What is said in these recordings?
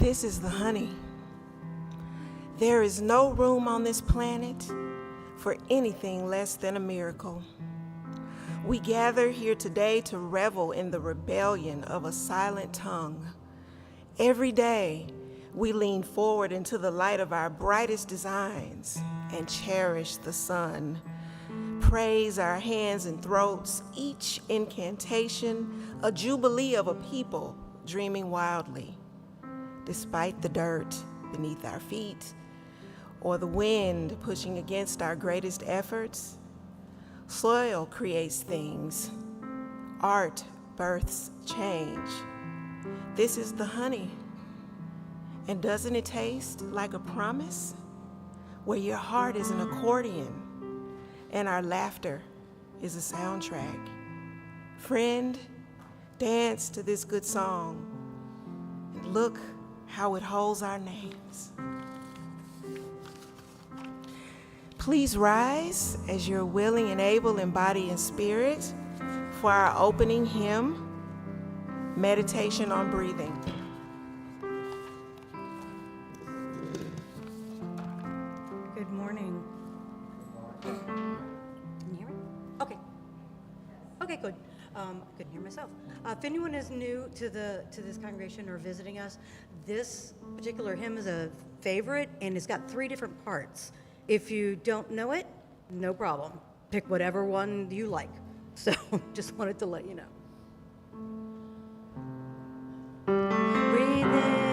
This is the honey. There is no room on this planet for anything less than a miracle. We gather here today to revel in the rebellion of a silent tongue. Every day, we lean forward into the light of our brightest designs and cherish the sun. Praise our hands and throats, each incantation, a jubilee of a people dreaming wildly. Despite the dirt beneath our feet, or the wind pushing against our greatest efforts, soil creates things. Art births change. This is the honey. And doesn't it taste like a promise? Where your heart is an accordion and our laughter is a soundtrack. Friend, dance to this good song and look how it holds our names. Please rise as you're willing and able in body and spirit for our opening hymn, Meditation on Breathing. Good morning. Can you hear me? Okay. Okay, good. Couldn't hear myself. If anyone is new to this congregation or visiting us, this particular hymn is a favorite, and it's got 3 different parts. If you don't know it, no problem. Pick whatever one you like. So just wanted to let you know. Breathe in,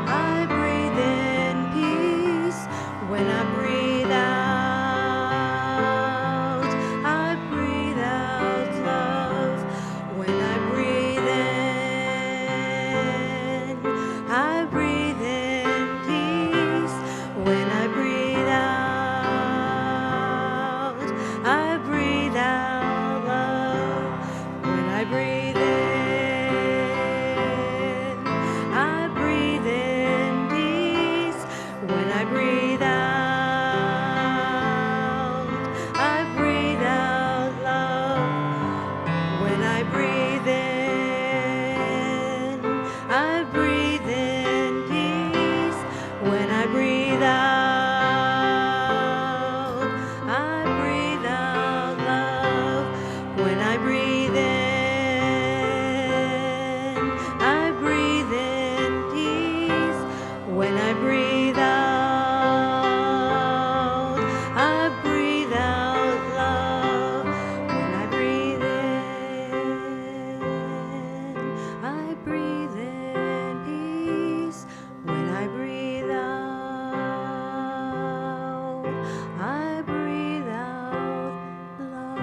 I breathe in peace. When I breathe out, I breathe out love. When I breathe in, I breathe in peace. When I breathe out, I breathe out love. When I breathe in, I breathe in peace. When I breathe out, I breathe out love. When I breathe in, I breathe in peace. When I breathe out, I breathe out love. When I breathe in, I breathe in peace. When I breathe out, I breathe out love. When I breathe in, I breathe in peace. When I breathe out, I breathe out love.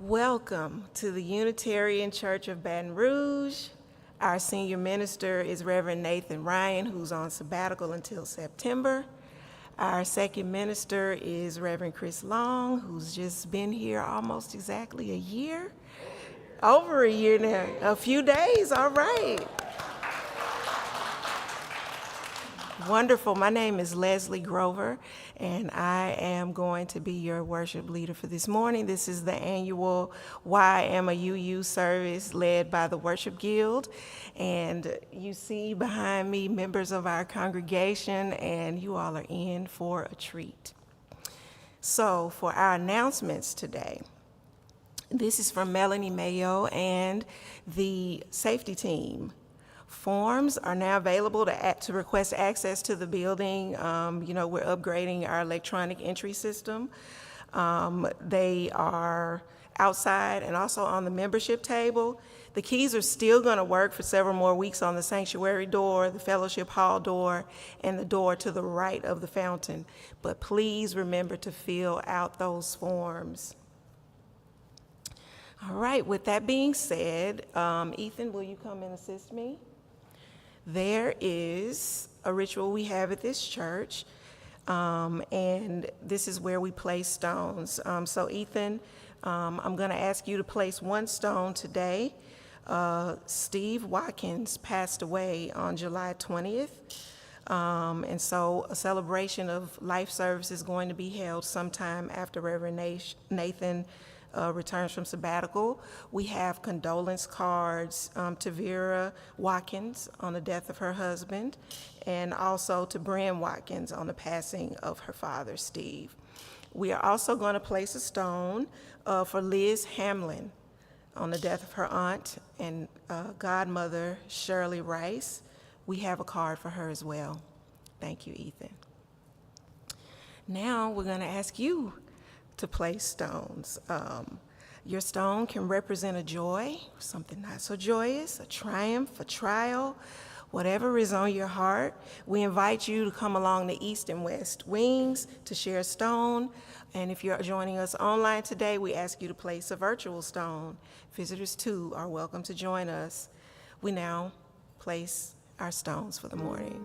Welcome to the Unitarian Church of Baton Rouge. Our senior minister is Reverend Nathan Ryan, who's on sabbatical until September. Our second minister is Reverend Chris Long, who's just been here almost exactly a year. Over a year now, a few days, all right. Wonderful. My name is Leslie Grover, and I am going to be your worship leader for this morning. This is the annual Why Am a UU service led by the Worship Guild. And you see behind me members of our congregation, and you all are in for a treat. So for our announcements today, this is from Melanie Mayo and the safety team. Forms are now available to request access to the building. We're upgrading our electronic entry system. They are outside and also on the membership table. The keys are still going to work for several more weeks on the sanctuary door, the fellowship hall door, and the door to the right of the fountain. But please remember to fill out those forms. All right, with that being said, Ethan, will you come and assist me? There is a ritual we have at this church, and this is where we place stones. So Ethan, I'm going to ask you to place one stone today. Steve Watkins passed away on July 20th. And so a celebration of life service is going to be held sometime after Reverend Nathan returns from sabbatical. We have condolence cards to Vera Watkins on the death of her husband, and also to Bren Watkins on the passing of her father, Steve. We are also going to place a stone for Liz Hamlin on the death of her aunt and godmother, Shirley Rice. We have a card for her as well. Thank you, Ethan. Now we're going to ask you to place stones. Your stone can represent a joy, something not so joyous, a triumph, a trial, whatever is on your heart. We invite you to come along the east and west wings to share a stone. And if you're joining us online today, we ask you to place a virtual stone. Visitors too are welcome to join us. We now place our stones for the morning.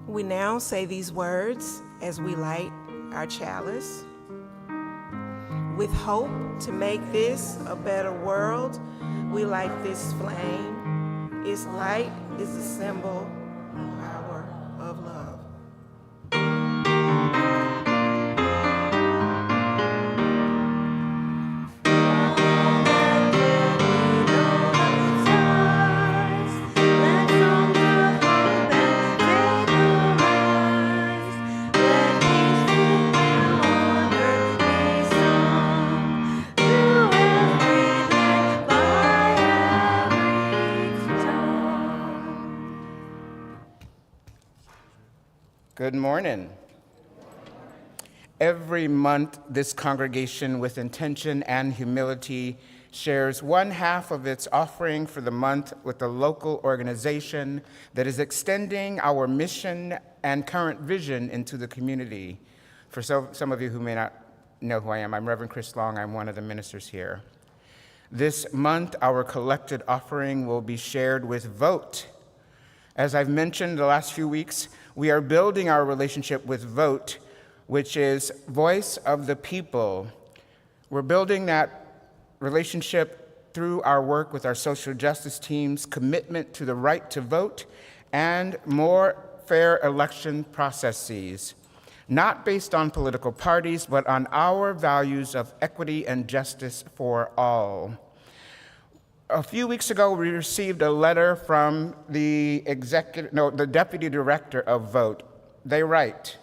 We now say these words as we light our chalice. With hope to make this a better world, we light this flame. Its light is a symbol of power of love. Good morning. Every month, this congregation, with intention and humility, shares one half of its offering for the month with a local organization that is extending our mission and current vision into the community. For some of you who may not know who I am, I'm Reverend Chris Long. I'm one of the ministers here. This month, our collected offering will be shared with Vote. As I've mentioned the last few weeks, we are building our relationship with Vote, which is voice of the people. We're building that relationship through our work with our social justice team's commitment to the right to vote and more fair election processes, not based on political parties, but on our values of equity and justice for all. A few weeks ago, we received a letter from the deputy director of Vote. They write,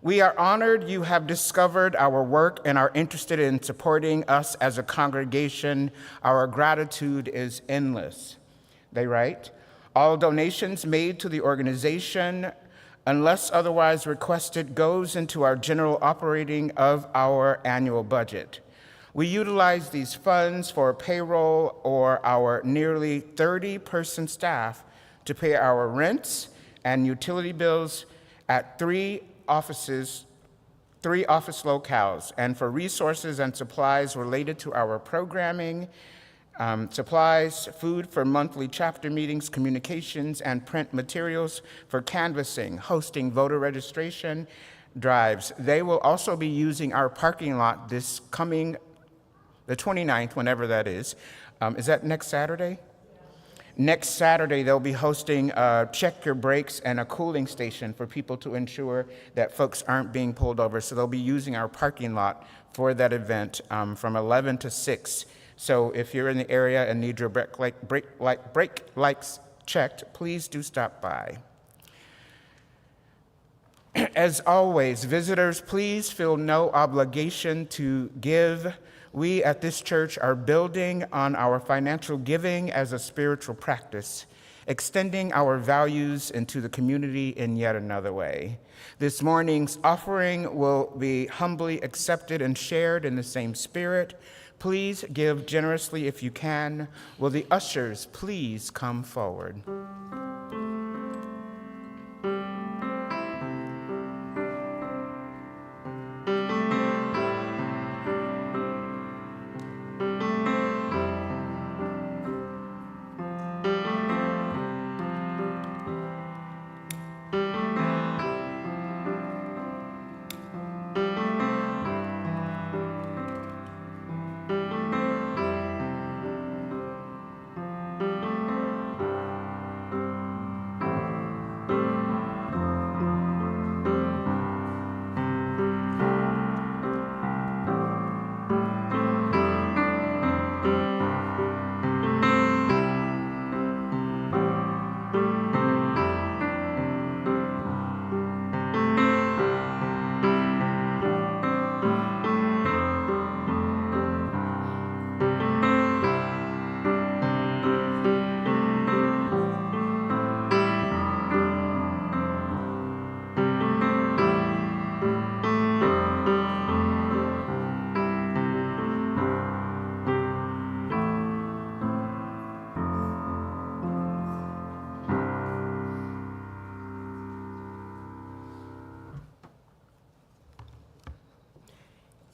"We are honored you have discovered our work and are interested in supporting us as a congregation. Our gratitude is endless." They write, "All donations made to the organization, unless otherwise requested, goes into our general operating of our annual budget. We utilize these funds for payroll or our nearly 30-person staff to pay our rents and utility bills at three office locales, and for resources and supplies related to our programming, supplies, food for monthly chapter meetings, communications, and print materials for canvassing, hosting voter registration drives. They will also be using our parking lot this coming the 29th, whenever that is. Is that next Saturday? Next Saturday, they'll be hosting Check Your Brakes and a cooling station for people to ensure that folks aren't being pulled over. So they'll be using our parking lot for that event from 11 to 6. So if you're in the area and need your brake lights checked, please do stop by. As always, visitors, please feel no obligation to give. We at this church are building on our financial giving as a spiritual practice, extending our values into the community in yet another way. This morning's offering will be humbly accepted and shared in the same spirit. Please give generously if you can. Will the ushers please come forward?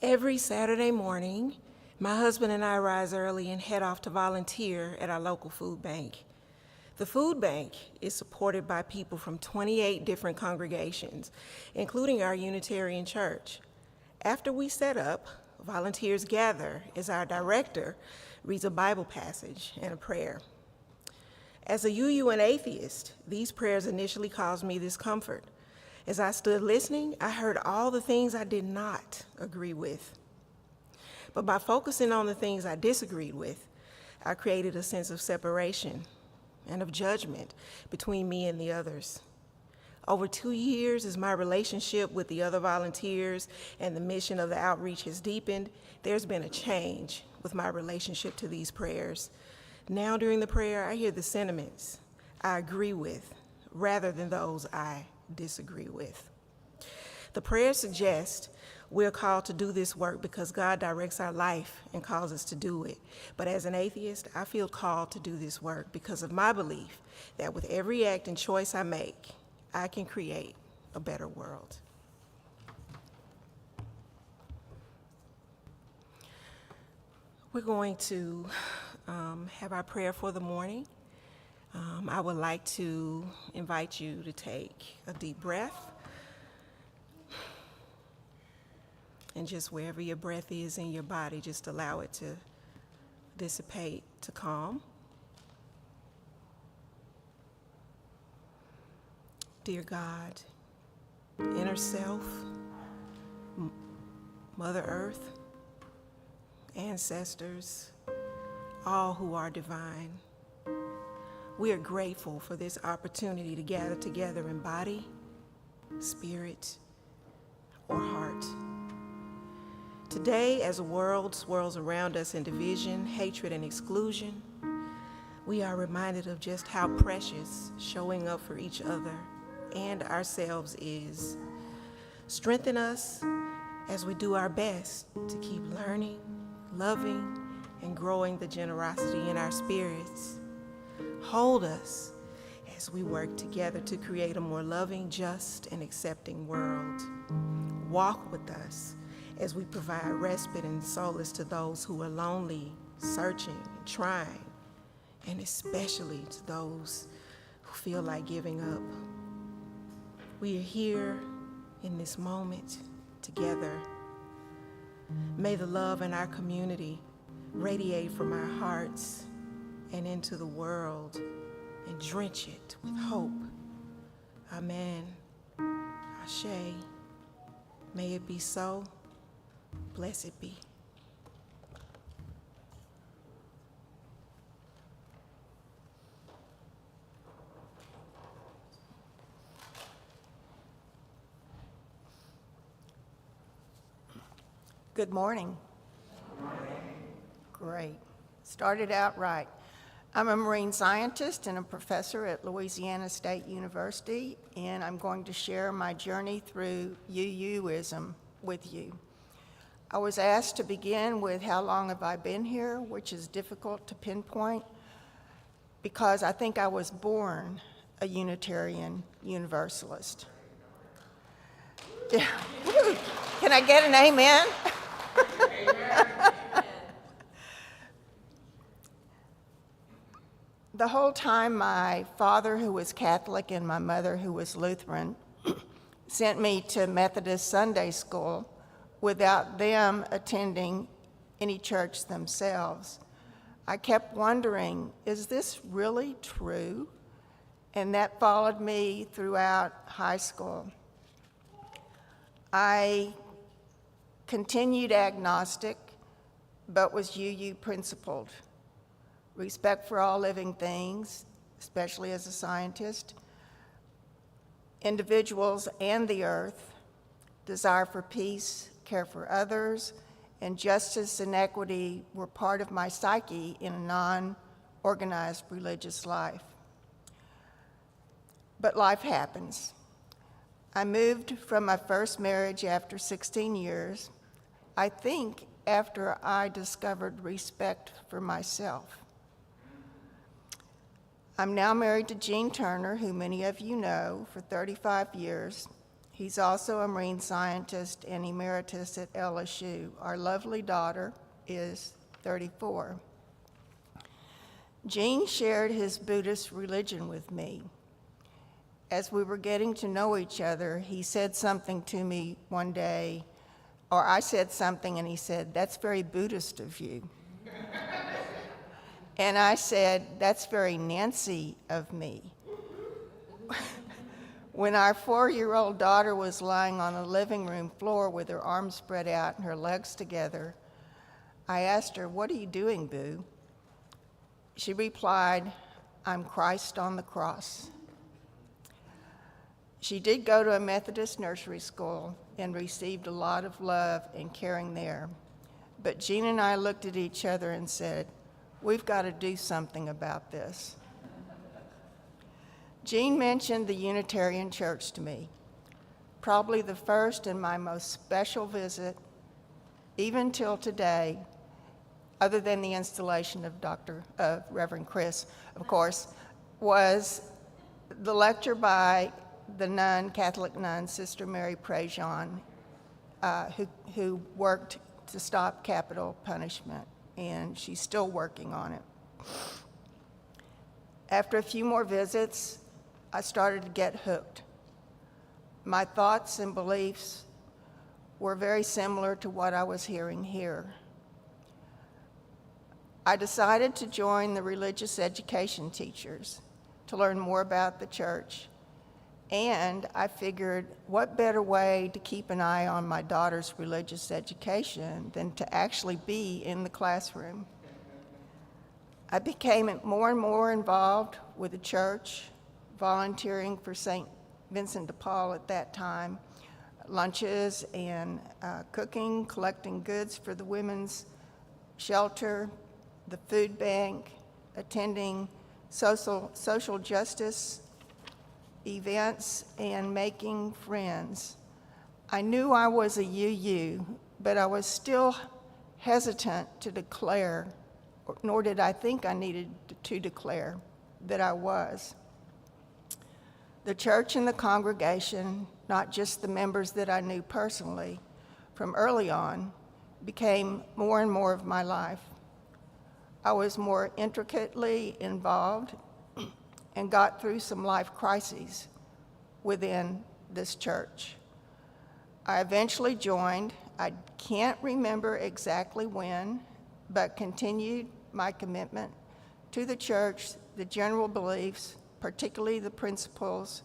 Every Saturday morning, my husband and I rise early and head off to volunteer at our local food bank. The food bank is supported by people from 28 different congregations, including our Unitarian Church. After we set up, volunteers gather as our director reads a Bible passage and a prayer. As a UUN atheist, these prayers initially caused me discomfort. As I stood listening, I heard all the things I did not agree with. But by focusing on the things I disagreed with, I created a sense of separation and of judgment between me and the others. Over 2 years, as my relationship with the other volunteers and the mission of the outreach has deepened, there's been a change with my relationship to these prayers. Now during the prayer, I hear the sentiments I agree with rather than those I disagree with. The prayer suggests we're called to do this work because God directs our life and calls us to do it. But as an atheist, I feel called to do this work because of my belief that with every act and choice I make, I can create a better world. We're going to have our prayer for the morning. I would like to invite you to take a deep breath. And just wherever your breath is in your body, just allow it to dissipate to calm. Dear God, inner self, Mother Earth, ancestors, all who are divine, we are grateful for this opportunity to gather together in body, spirit, or heart. Today, as the world swirls around us in division, hatred, and exclusion, we are reminded of just how precious showing up for each other and ourselves is. Strengthen us as we do our best to keep learning, loving, and growing the generosity in our spirits. Hold us as we work together to create a more loving, just, and accepting world. Walk with us as we provide respite and solace to those who are lonely, searching, trying, and especially to those who feel like giving up. We are here in this moment together. May the love in our community radiate from our hearts and into the world and drench it with hope. Amen. Ashe. May it be so. Blessed be. Good morning. Great. Started out right. I'm a marine scientist and a professor at Louisiana State University, and I'm going to share my journey through UUism with you. I was asked to begin with how long have I been here, which is difficult to pinpoint because I think I was born a Unitarian Universalist. Yeah. Woo. Can I get an amen? The whole time, my father, who was Catholic, and my mother, who was Lutheran, sent me to Methodist Sunday school without them attending any church themselves. I kept wondering, is this really true? And that followed me throughout high school. I continued agnostic, but was UU principled. Respect for all living things, especially as a scientist, individuals and the earth, desire for peace, care for others, and justice and equity were part of my psyche in a non-organized religious life. But life happens. I moved from my first marriage after 16 years, I think after I discovered respect for myself. I'm now married to Gene Turner, who many of you know, for 35 years. He's also a marine scientist and emeritus at LSU. Our lovely daughter is 34. Gene shared his Buddhist religion with me. As we were getting to know each other, he said something to me one day, or I said something and he said, "That's very Buddhist of you." And I said, "That's very Nancy of me." When our 4-year-old daughter was lying on the living room floor with her arms spread out and her legs together, I asked her, "What are you doing, Boo?" She replied, "I'm Christ on the cross." She did go to a Methodist nursery school and received a lot of love and caring there. But Gene and I looked at each other and said, "We've got to do something about this." Gene mentioned the Unitarian Church to me, probably the first and my most special visit, even till today, other than the installation of Reverend Chris, of course, was the lecture by the nun, Catholic nun, Sister Mary Prejean, who worked to stop capital punishment, and she's still working on it. After a few more visits, I started to get hooked. My thoughts and beliefs were very similar to what I was hearing here. I decided to join the religious education teachers to learn more about the church, and I figured, what better way to keep an eye on my daughter's religious education than to actually be in the classroom? I became more and more involved with the church, volunteering for St. Vincent de Paul at that time, lunches and cooking, collecting goods for the women's shelter, the food bank, attending social justice events, and making friends. I knew I was a UU, but I was still hesitant to declare, nor did I think I needed to declare that I was. The church and the congregation, not just the members that I knew personally, from early on, became more and more of my life. I was more intricately involved and got through some life crises within this church. I eventually joined. I can't remember exactly when, but continued my commitment to the church the general beliefs, particularly the principles,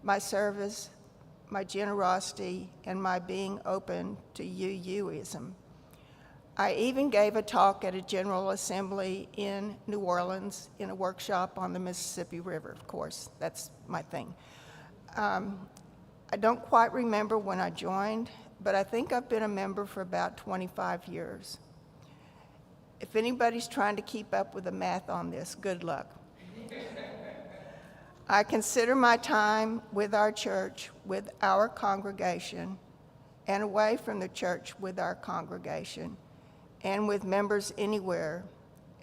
my service, my generosity, and my being open to UUism. I even gave a talk at a General Assembly in New Orleans in a workshop on the Mississippi River, of course. That's my thing. I don't quite remember when I joined, but I think I've been a member for about 25 years. If anybody's trying to keep up with the math on this, good luck. I consider my time with our church, with our congregation, and away from the church with our congregation, and with members anywhere,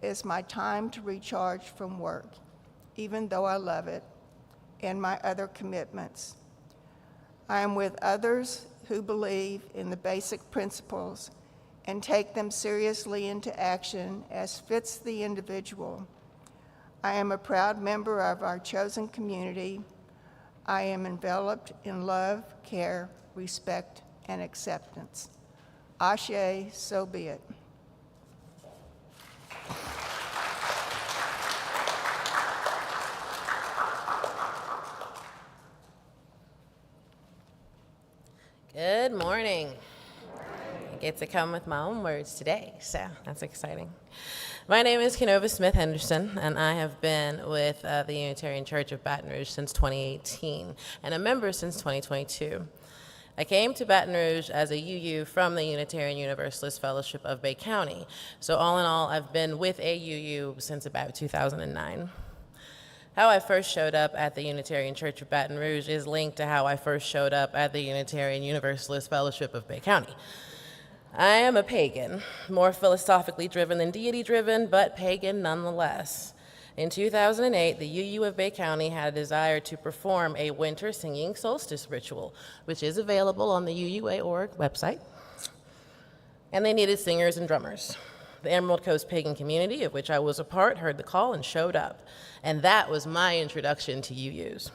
as my time to recharge from work, even though I love it, and my other commitments. I am with others who believe in the basic principles and take them seriously into action as fits the individual. I am a proud member of our chosen community. I am enveloped in love, care, respect, and acceptance. Ashe, so be it. Good morning. I get to come with my own words today, so that's exciting. My name is Kenova Smith Henderson, and I have been with the Unitarian Church of Baton Rouge since 2018, and a member since 2022. I came to Baton Rouge as a UU from the Unitarian Universalist Fellowship of Bay County, so all in all, I've been with a UU since about 2009. How I first showed up at the Unitarian Church of Baton Rouge is linked to how I first showed up at the Unitarian Universalist Fellowship of Bay County. I am a pagan, more philosophically driven than deity driven, but pagan nonetheless. In 2008, the UU of Bay County had a desire to perform a winter singing solstice ritual, which is available on the UUA.org website. And they needed singers and drummers. The Emerald Coast pagan community, of which I was a part, heard the call and showed up. And that was my introduction to UUs.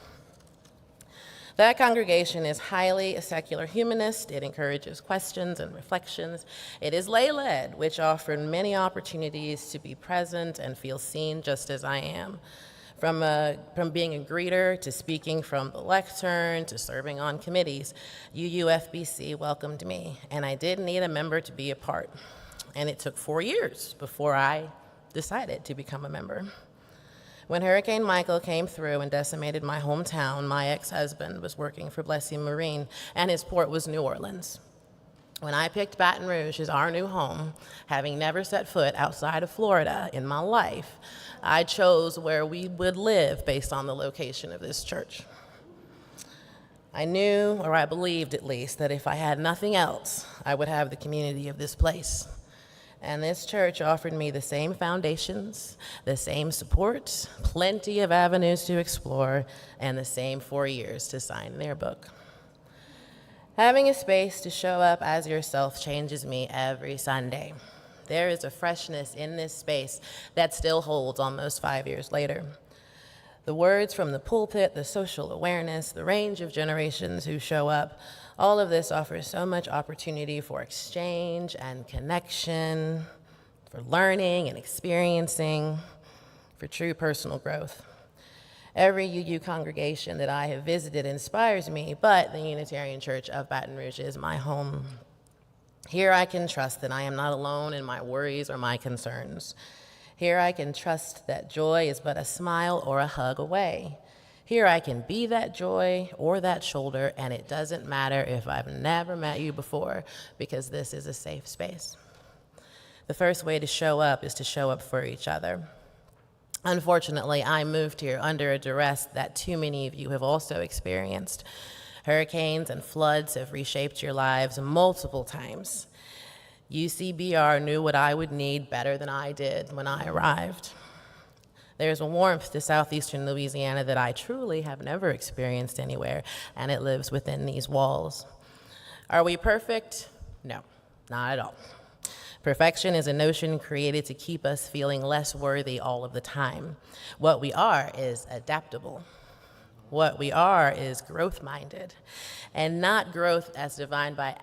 That congregation is highly secular humanist. It encourages questions and reflections. It is lay-led, which offered many opportunities to be present and feel seen just as I am. From being a greeter to speaking from the lectern to serving on committees, UUFBC welcomed me, and I did need a member to be a part. And it took 4 years before I decided to become a member. When Hurricane Michael came through and decimated my hometown, my ex-husband was working for Blessing Marine, and his port was New Orleans. When I picked Baton Rouge as our new home, having never set foot outside of Florida in my life, I chose where we would live based on the location of this church. I knew, or I believed at least, that if I had nothing else, I would have the community of this place. And this church offered me the same foundations, the same support, plenty of avenues to explore, and the same 4 years to sign their book. Having a space to show up as yourself changes me every Sunday. There is a freshness in this space that still holds almost 5 years later. The words from the pulpit, the social awareness, the range of generations who show up, all of this offers so much opportunity for exchange and connection, for learning and experiencing, for true personal growth. Every UU congregation that I have visited inspires me, but the Unitarian Church of Baton Rouge is my home. Here I can trust that I am not alone in my worries or my concerns. Here I can trust that joy is but a smile or a hug away. Here I can be that joy or that shoulder, and it doesn't matter if I've never met you before, because this is a safe space. The first way to show up is to show up for each other. Unfortunately, I moved here under a duress that too many of you have also experienced. Hurricanes and floods have reshaped your lives multiple times. UCBR knew what I would need better than I did when I arrived. There's a warmth to southeastern Louisiana that I truly have never experienced anywhere, and it lives within these walls. Are we perfect? No, not at all. Perfection is a notion created to keep us feeling less worthy all of the time. What we are is adaptable. What we are is growth-minded, and not growth as defined by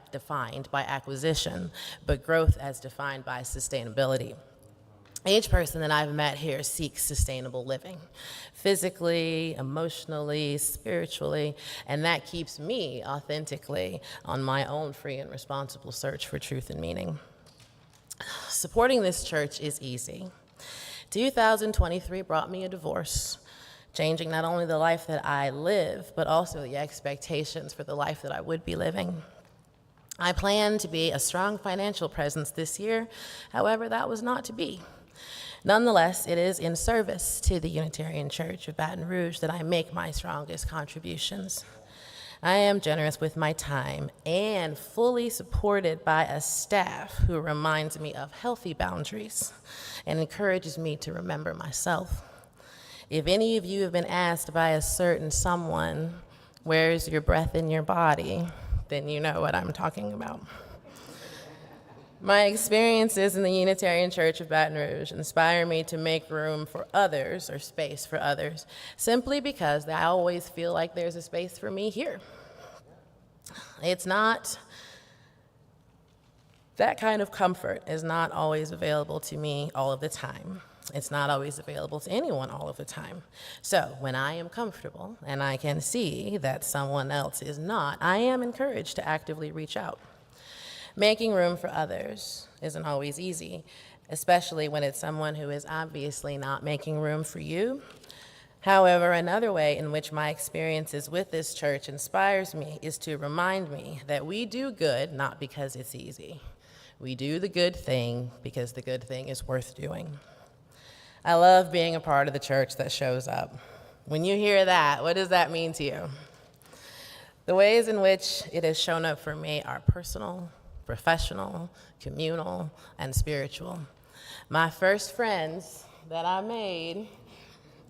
acquisition, but growth as defined by sustainability. Each person that I've met here seeks sustainable living, physically, emotionally, spiritually, and that keeps me authentically on my own free and responsible search for truth and meaning. Supporting this church is easy. 2023 brought me a divorce, changing not only the life that I live, but also the expectations for the life that I would be living. I plan to be a strong financial presence this year. However, that was not to be. Nonetheless, it is in service to the Unitarian Church of Baton Rouge that I make my strongest contributions. I am generous with my time and fully supported by a staff who reminds me of healthy boundaries and encourages me to remember myself. If any of you have been asked by a certain someone, "Where's your breath in your body?" then you know what I'm talking about. My experiences in the Unitarian Church of Baton Rouge inspire me to make room for others, or space for others, simply because I always feel like there's a space for me here. It's not, that kind of comfort is not always available to me all of the time. It's not always available to anyone all of the time. So when I am comfortable and I can see that someone else is not, I am encouraged to actively reach out. Making room for others isn't always easy, especially when it's someone who is obviously not making room for you. However, another way in which my experiences with this church inspires me is to remind me that we do good not because it's easy. We do the good thing because the good thing is worth doing. I love being a part of the church that shows up. When you hear that, what does that mean to you? The ways in which it has shown up for me are personal, professional, communal, and spiritual. My first friends that I made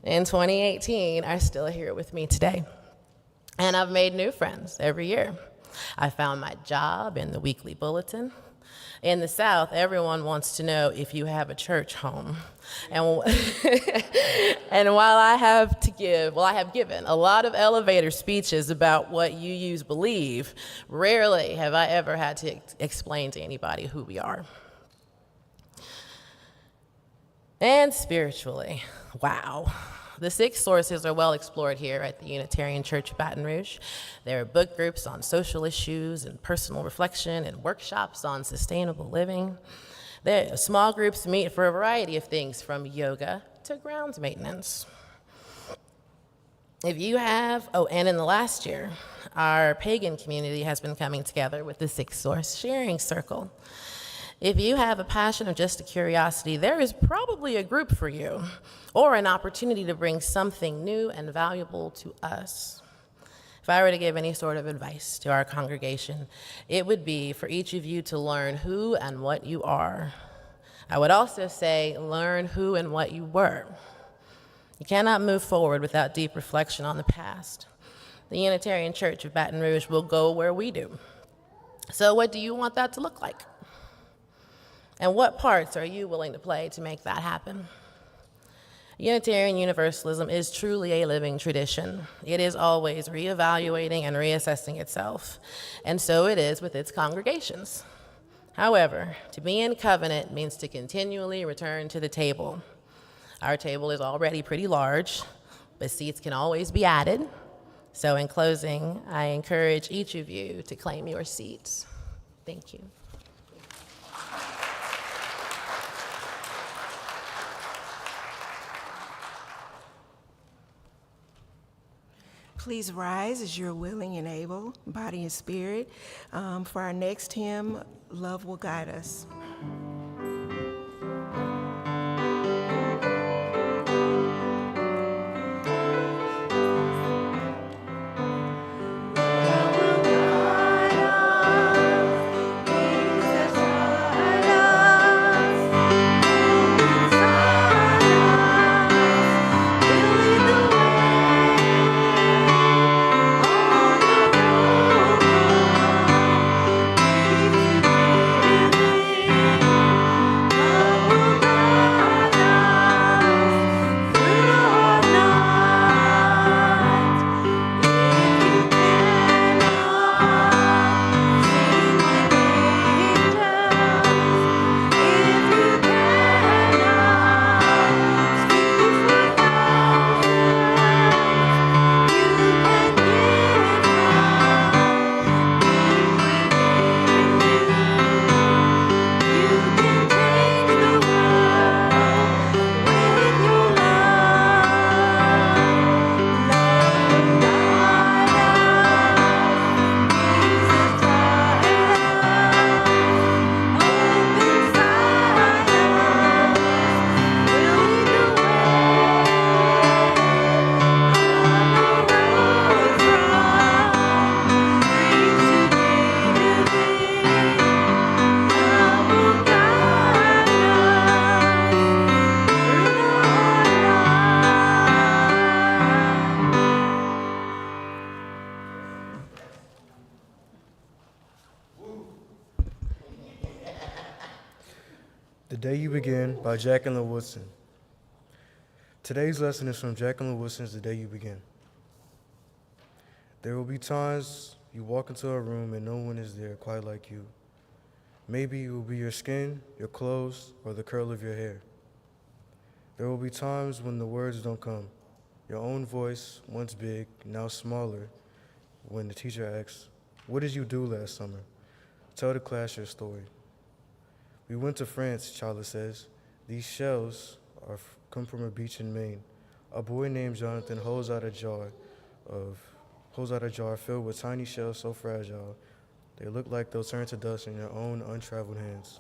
in 2018 are still here with me today. And I've made new friends every year. I found my job in the weekly bulletin. In the South, everyone wants to know if you have a church home. And, and while I have given a lot of elevator speeches about what UUs believe, rarely have I ever had to explain to anybody who we are. And spiritually, wow. The 6 sources are well explored here at the Unitarian Church of Baton Rouge. There are book groups on social issues and personal reflection and workshops on sustainable living. Small groups meet for a variety of things, from yoga to grounds maintenance. And in the last year, our pagan community has been coming together with the 6 Source Sharing Circle. If you have a passion or just a curiosity, there is probably a group for you, or an opportunity to bring something new and valuable to us. If I were to give any sort of advice to our congregation, it would be for each of you to learn who and what you are. I would also say, learn who and what you were. You cannot move forward without deep reflection on the past. The Unitarian Church of Baton Rouge will go where we do. So what do you want that to look like? And what parts are you willing to play to make that happen? Unitarian Universalism is truly a living tradition. It is always reevaluating and reassessing itself, and so it is with its congregations. However, to be in covenant means to continually return to the table. Our table is already pretty large, but seats can always be added. So in closing, I encourage each of you to claim your seats. Thank you. Please rise as you're willing and able, body and spirit. For our next hymn, Love Will Guide Us. Thank you. The Day You Begin by Jacqueline Woodson. Today's lesson is from Jacqueline Woodson's The Day You Begin. There will be times you walk into a room and no one is there quite like you. Maybe it will be your skin, your clothes, or the curl of your hair. There will be times when the words don't come. Your own voice, once big, now smaller, when the teacher asks, "What did you do last summer?" Tell the class your story. "We went to France," Chala says. "These shells come from a beach in Maine. A boy named Jonathan holds out a jar filled with tiny shells so fragile they look like they'll turn to dust in your own untraveled hands."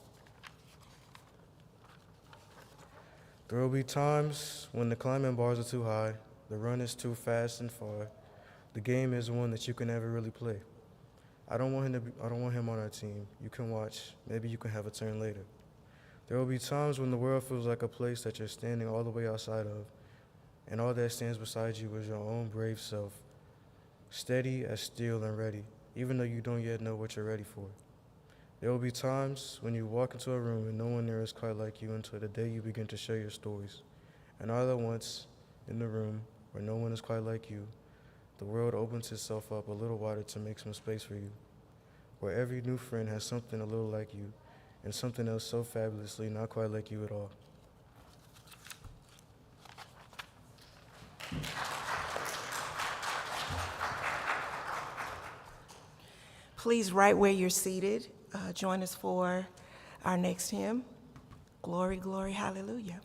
There will be times when the climbing bars are too high, the run is too fast and far, the game is one that you can never really play. I don't want him on our team. You can watch. Maybe you can have a turn later. There will be times when the world feels like a place that you're standing all the way outside of, and all that stands beside you is your own brave self, steady as steel and ready, even though you don't yet know what you're ready for. There will be times when you walk into a room and no one there is quite like you until the day you begin to share your stories. And all at once, in the room where no one is quite like you, the world opens itself up a little wider to make some space for you, where every new friend has something a little like you and something else so fabulously not quite like you at all. Please, right where you're seated, join us for our next hymn, Glory, Glory, Hallelujah.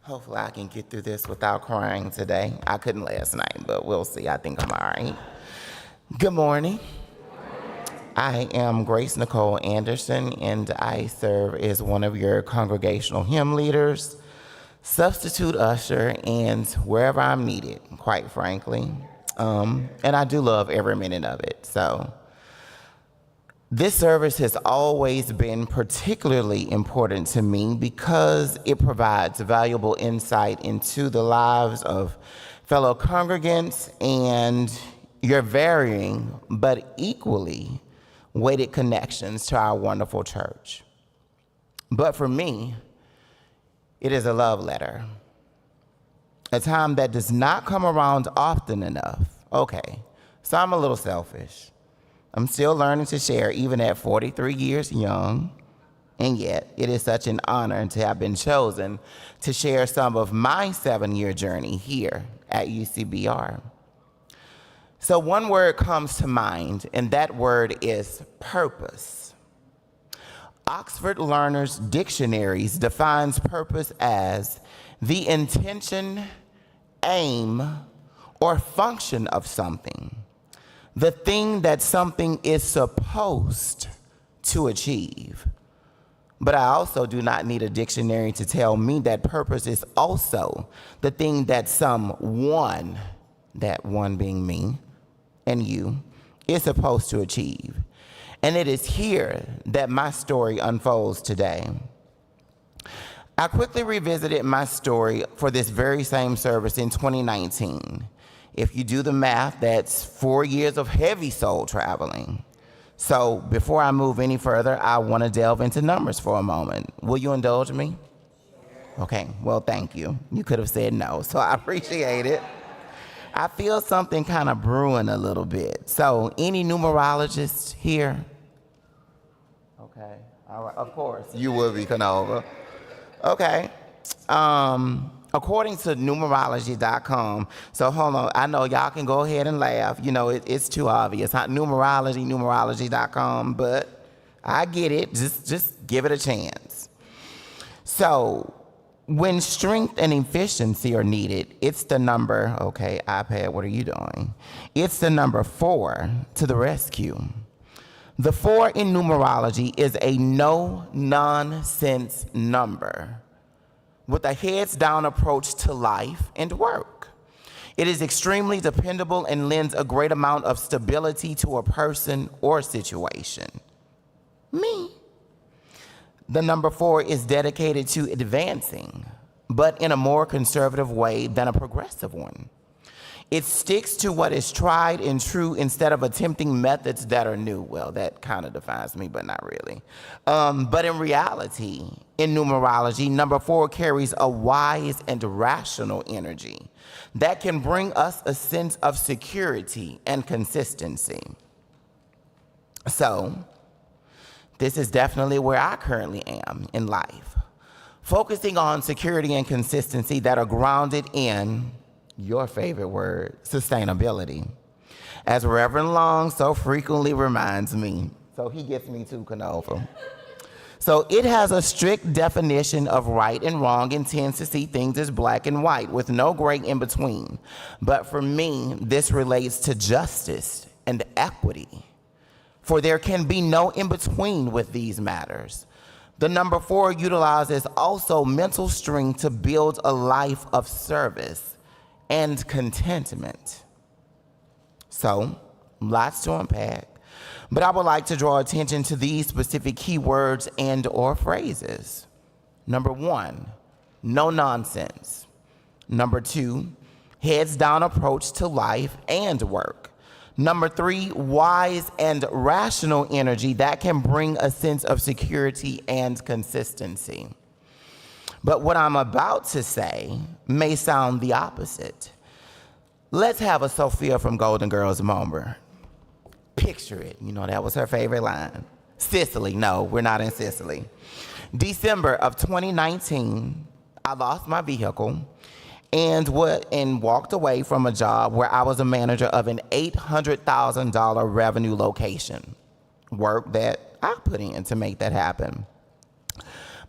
Hopefully I can get through this without crying today. I couldn't last night, but we'll see. I think I'm all right. Good morning. I am Grace Nicole Anderson, and I serve as one of your congregational hymn leaders, substitute usher, and wherever I'm needed, quite frankly. And I do love every minute of it. So this service has always been particularly important to me because it provides valuable insight into the lives of fellow congregants and your varying but equally weighted connections to our wonderful church. But for me, it is a love letter, a time that does not come around often enough. Okay, so I'm a little selfish. I'm still learning to share even at 43 years young, and yet it is such an honor to have been chosen to share some of my 7-year journey here at UCBR. So one word comes to mind, and that word is purpose. Oxford Learners Dictionaries defines purpose as the intention, aim, or function of something, the thing that something is supposed to achieve. But I also do not need a dictionary to tell me that purpose is also the thing that someone, that one being me and you, is supposed to achieve. And it is here that my story unfolds today. I quickly revisited my story for this very same service in 2019. If you do the math, that's 4 years of heavy soul traveling. So before I move any further, I want to delve into numbers for a moment. Will you indulge me? Okay, well, thank you. You could have said no, so I appreciate it. I feel something kind of brewing a little bit. So any numerologists here? Okay, all right, of course, you will be, Canova. Okay, according to numerology.com, so hold on, I know y'all can go ahead and laugh. You know, it's too obvious. Numerology.com, but I get it, just give it a chance. So when strength and efficiency are needed, it's the number, okay, iPad, what are you doing? It's the number 4 to the rescue. The 4 in numerology is a no-nonsense number with a heads-down approach to life and work. It is extremely dependable and lends a great amount of stability to a person or situation. Me. The number 4 is dedicated to advancing, but in a more conservative way than a progressive one. It sticks to what is tried and true instead of attempting methods that are new. Well, that kind of defines me, but not really. But in reality, in numerology, number 4 carries a wise and rational energy that can bring us a sense of security and consistency. So, this is definitely where I currently am in life, focusing on security and consistency that are grounded in your favorite word, sustainability. As Reverend Long so frequently reminds me, so he gets me too, Canova. So it has a strict definition of right and wrong and tends to see things as black and white with no gray in between. But for me, this relates to justice and equity, for there can be no in between with these matters. The number 4 utilizes also mental strength to build a life of service and contentment. So, lots to unpack, but I would like to draw attention to these specific keywords and or phrases. Number 1, no nonsense. Number 2, heads down approach to life and work. Number 3, wise and rational energy that can bring a sense of security and consistency. But what I'm about to say may sound the opposite. Let's have a Sophia from Golden Girls moment. Picture it. You know, that was her favorite line. Sicily. No, we're not in Sicily. December of 2019, I lost my vehicle and walked away from a job where I was a manager of an $800,000 revenue location. Work that I put in to make that happen.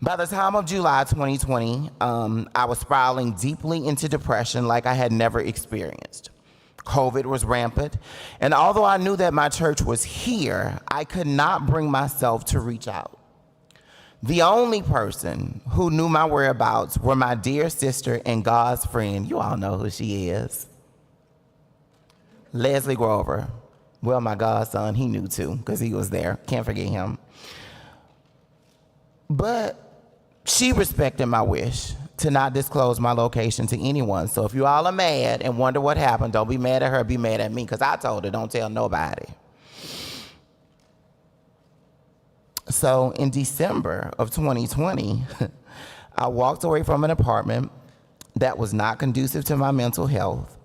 By the time of July 2020, I was spiraling deeply into depression like I had never experienced. COVID was rampant, and although I knew that my church was here, I could not bring myself to reach out. The only person who knew my whereabouts were my dear sister and God's friend. You all know who she is. Leslie Grover. Well, my godson, he knew too, because he was there. Can't forget him. But she respected my wish to not disclose my location to anyone. So if you all are mad and wonder what happened, don't be mad at her, be mad at me, because I told her, don't tell nobody. So in December of 2020, I walked away from an apartment that was not conducive to my mental health.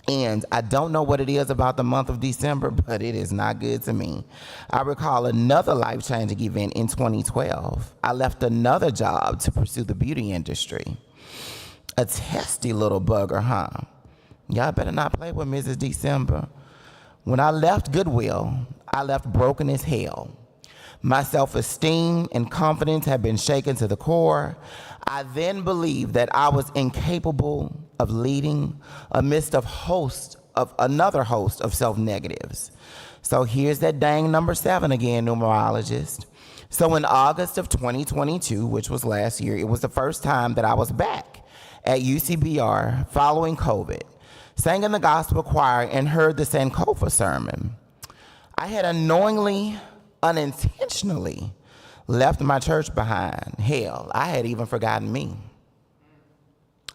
And I don't know what it is about the month of December, but it is not good to me. I recall another life-changing event in 2012. I left another job to pursue the beauty industry. A testy little bugger, huh? Y'all better not play with Mrs. December. When I left Goodwill, I left broken as hell. My self-esteem and confidence had been shaken to the core. I then believed that I was incapable of leading amidst another host of self-negatives. So here's that dang number 7 again, numerologist. So in August of 2022, which was last year, it was the first time that I was back at UCBR following COVID, sang in the gospel choir and heard the Sankofa sermon. I had unintentionally left my church behind. Hell, I had even forgotten me.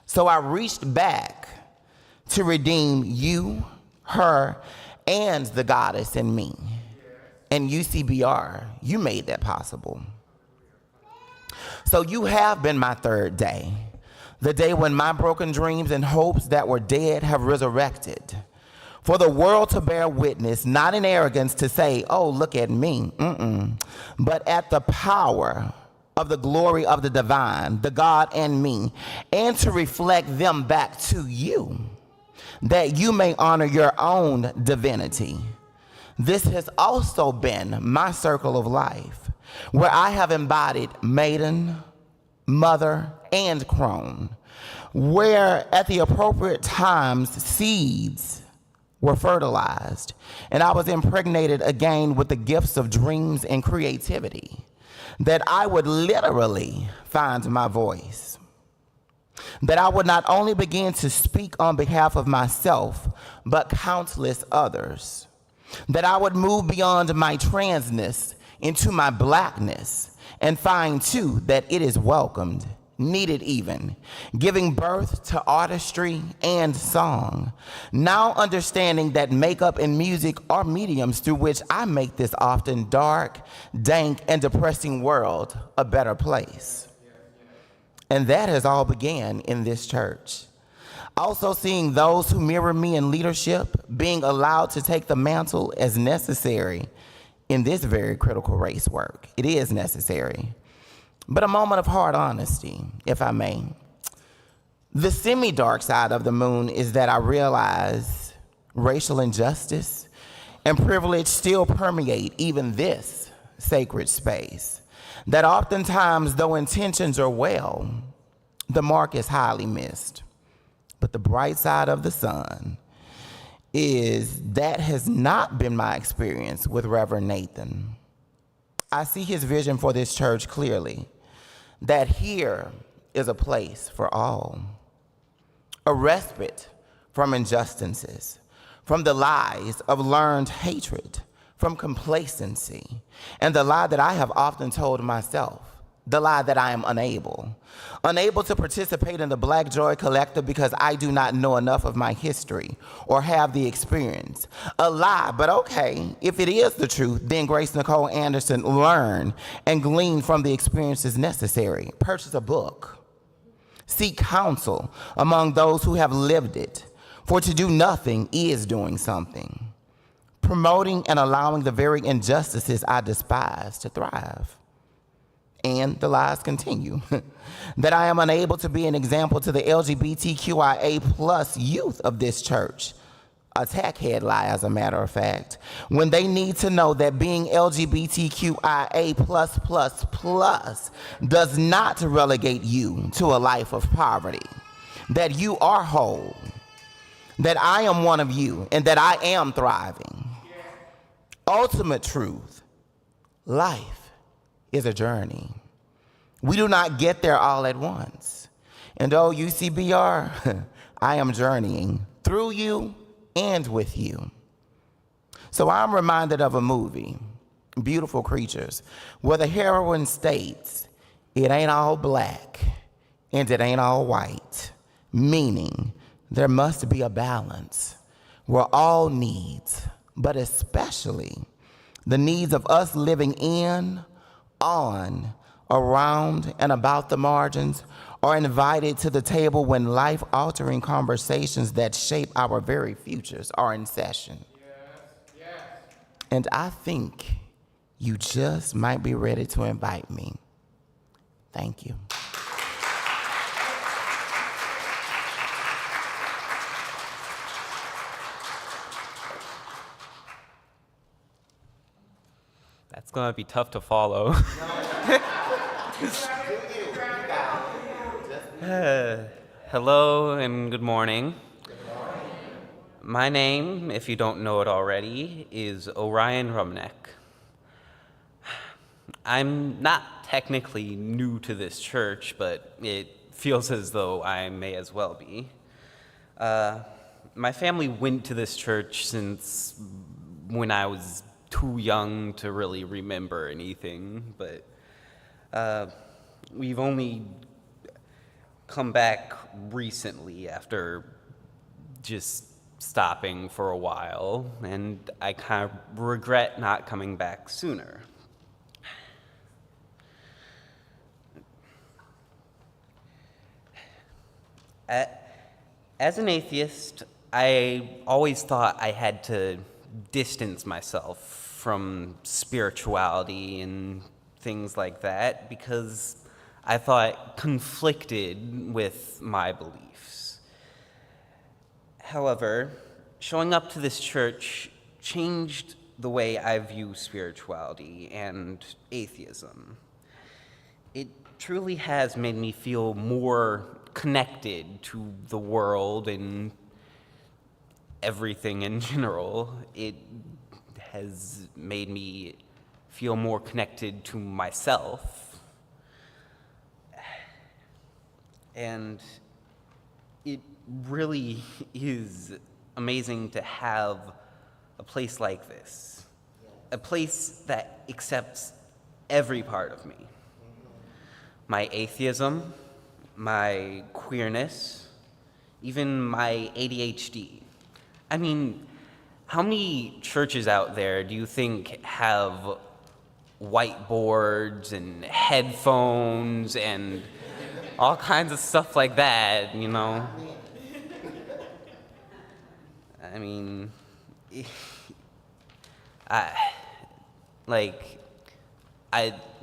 So I reached back to redeem you, her, and the goddess in me. And UCBR, you made that possible. So you have been my third day, the day when my broken dreams and hopes that were dead have resurrected. For the world to bear witness, not in arrogance to say, oh, look at me, but at the power of the glory of the divine, the God and me, and to reflect them back to you, that you may honor your own divinity. This has also been my circle of life, where I have embodied maiden, mother, and crone, where at the appropriate times seeds were fertilized, and I was impregnated again with the gifts of dreams and creativity, that I would literally find my voice, that I would not only begin to speak on behalf of myself, but countless others, that I would move beyond my transness into my blackness and find too that it is welcomed, needed even, giving birth to artistry and song. Now understanding that makeup and music are mediums through which I make this often dark, dank, and depressing world a better place. And that has all began in this church. Also seeing those who mirror me in leadership being allowed to take the mantle as necessary in this very critical race work. It is necessary. But a moment of hard honesty, if I may. The semi-dark side of the moon is that I realize racial injustice and privilege still permeate even this sacred space. That oftentimes, though intentions are well, the mark is highly missed. But the bright side of the sun is that has not been my experience with Reverend Nathan. I see his vision for this church clearly, that here is a place for all, a respite from injustices, from the lies of learned hatred, from complacency, and the lie that I have often told myself, the lie that I am unable to participate in the Black Joy Collective because I do not know enough of my history or have the experience. A lie, but okay, if it is the truth, then Grace Nicole Anderson, learn and glean from the experiences necessary. Purchase a book. Seek counsel among those who have lived it. For to do nothing is doing something. Promoting and allowing the very injustices I despise to thrive. And the lies continue. That I am unable to be an example to the LGBTQIA plus youth of this church. A tackhead lie, as a matter of fact. When they need to know that being LGBTQIA plus does not relegate you to a life of poverty. That you are whole. That I am one of you and that I am thriving. Ultimate truth. Life is a journey. We do not get there all at once. And oh, UCBR, I am journeying through you and with you. So I'm reminded of a movie, Beautiful Creatures, where the heroine states, it ain't all black and it ain't all white, meaning there must be a balance where all needs, but especially the needs of us living in, on, around, and about the margins are invited to the table when life-altering conversations that shape our very futures are in session. Yes. And I think you just might be ready to invite me. Thank you. That's gonna be tough to follow. Hello and good morning. My name, if you don't know it already, is Orion Rumneck. I'm not technically new to this church, but it feels as though I may as well be. My family went to this church since when I was too young to really remember anything, but we've only come back recently after just stopping for a while, and I kind of regret not coming back sooner. As an atheist, I always thought I had to distance myself from spirituality and things like that because I thought it conflicted with my beliefs. However, showing up to this church changed the way I view spirituality and atheism. It truly has made me feel more connected to the world and everything in general. It has made me feel more connected to myself. And it really is amazing to have a place like this, a place that accepts every part of me. My atheism, my queerness, even my ADHD. I mean, how many churches out there do you think have whiteboards and headphones and all kinds of stuff like that, you know? I mean,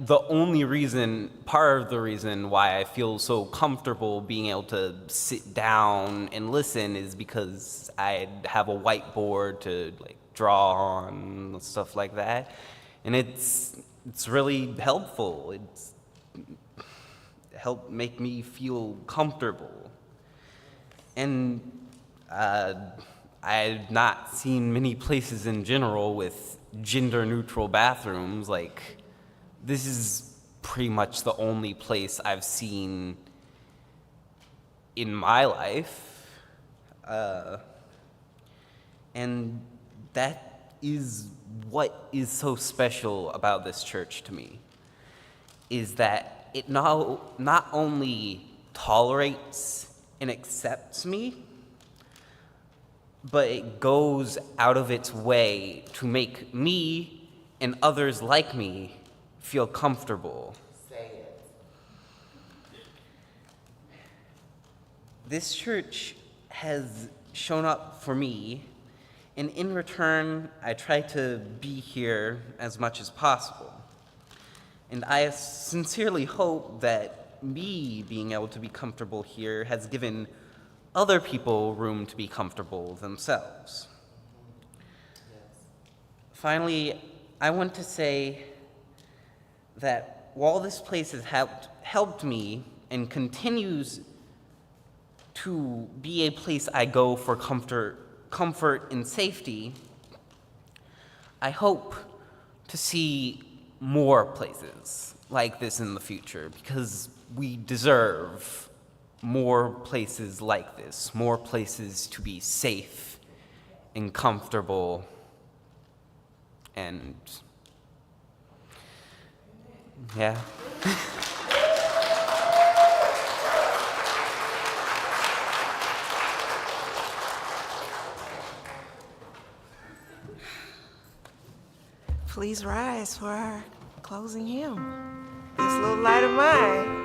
the only reason, part of the reason why I feel so comfortable being able to sit down and listen is because I have a whiteboard to draw on and stuff like that. And it's really helpful. It's helped make me feel comfortable. And I've not seen many places in general with gender-neutral bathrooms. This is pretty much the only place I've seen in my life. And that is what is so special about this church to me, is that it not only tolerates and accepts me, but it goes out of its way to make me and others like me feel comfortable. Say it. This church has shown up for me, and in return, I try to be here as much as possible. And I sincerely hope that me being able to be comfortable here has given other people room to be comfortable themselves. Finally, I want to say that while this place has helped me and continues to be a place I go for comfort and safety, I hope to see more places like this in the future, because we deserve more places like this, more places to be safe and comfortable and yeah. Please rise for our closing hymn. This little light of mine.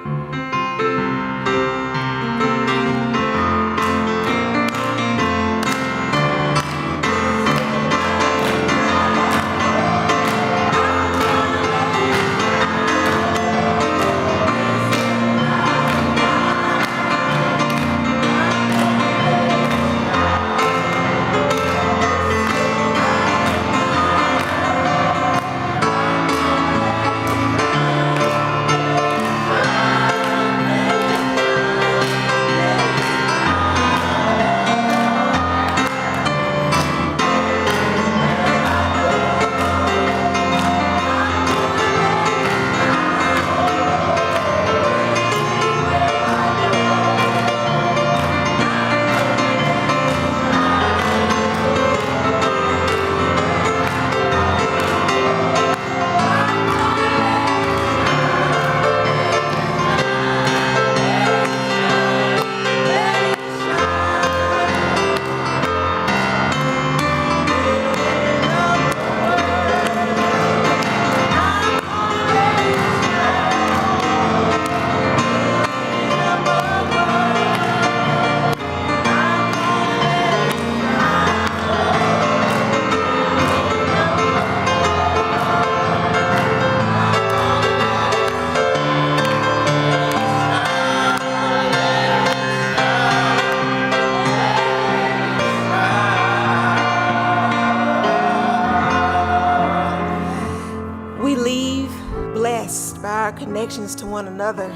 our connections to one another,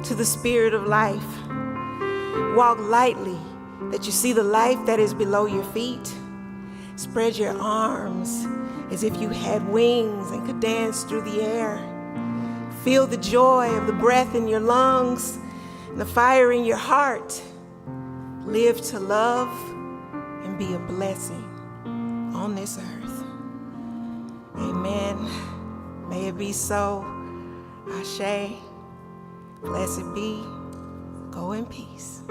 to the spirit of life. Walk lightly, that you see the life that is below your feet. Spread your arms as if you had wings and could dance through the air. Feel the joy of the breath in your lungs and the fire in your heart. Live to love and be a blessing on this earth. Amen. May it be so. Ashe. Blessed be. Go in peace.